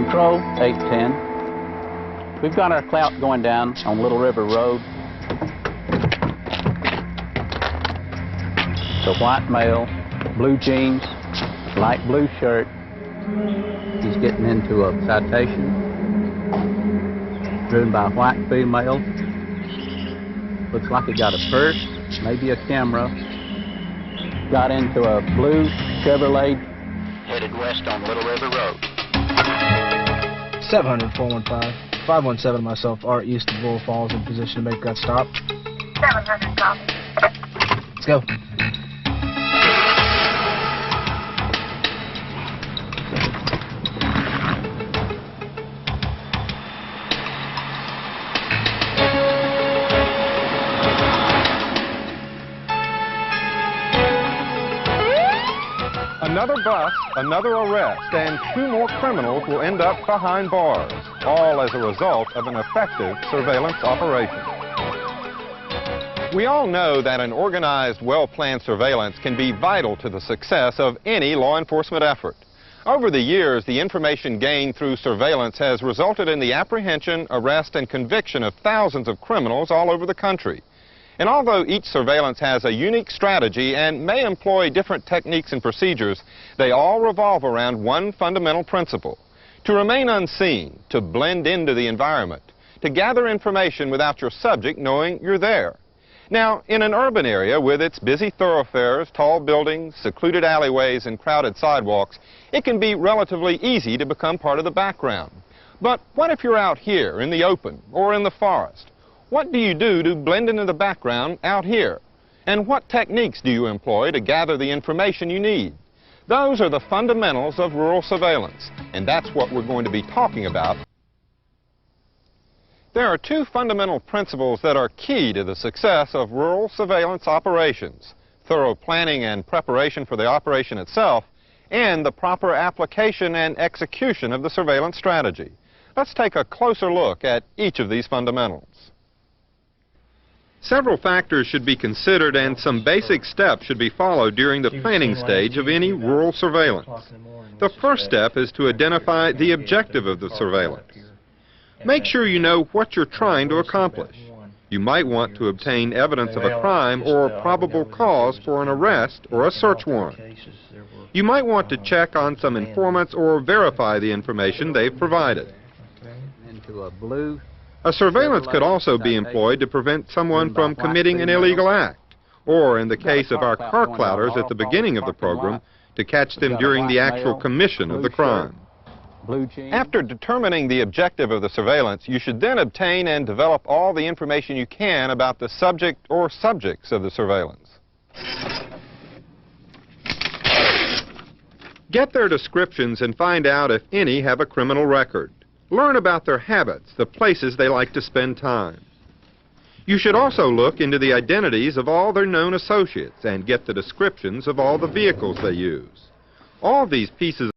Control 810. We've got our clout going down on Little River Road. It's a white male, blue jeans, light blue shirt. He's getting into a citation, driven by a white female. Looks like he got a purse, maybe a camera. Got into a blue Chevrolet, headed west on Little River Road. 700-415. 517 myself, Art, east of Bull Falls, in position to make that stop. 700 copy. Let's go. Another bust, another arrest, and 2 more criminals will end up behind bars, all as a result of an effective surveillance operation. We all know that an organized, well-planned surveillance can be vital to the success of any law enforcement effort. Over the years, the information gained through surveillance has resulted in the apprehension, arrest, and conviction of thousands of criminals all over the country. And although each surveillance has a unique strategy and may employ different techniques and procedures, they all revolve around one fundamental principle: to remain unseen, to blend into the environment, to gather information without your subject knowing you're there. Now, in an urban area with its busy thoroughfares, tall buildings, secluded alleyways, and crowded sidewalks, it can be relatively easy to become part of the background. But what if you're out here in the open or in the forest? What do you do to blend into the background out here? And what techniques do you employ to gather the information you need? Those are the fundamentals of rural surveillance, and that's what we're going to be talking about. There are 2 fundamental principles that are key to the success of rural surveillance operations: thorough planning and preparation for the operation itself, and the proper application and execution of the surveillance strategy. Let's take a closer look at each of these fundamentals. Several factors should be considered, and some basic steps should be followed during the planning stage of any rural surveillance. The first step is to identify the objective of the surveillance. Make sure you know what you're trying to accomplish. You might want to obtain evidence of a crime or probable cause for an arrest or a search warrant. You might want to check on some informants or verify the information they've provided. Into a blue. A surveillance could also be employed to prevent someone from committing an illegal act, or in the case of our car clouters at the beginning of the program, to catch them during the actual commission of the crime. After determining the objective of the surveillance, you should then obtain and develop all the information you can about the subject or subjects of the surveillance. Get their descriptions and find out if any have a criminal record. Learn about their habits, the places they like to spend time. You should also look into the identities of all their known associates and get the descriptions of all the vehicles they use. All these pieces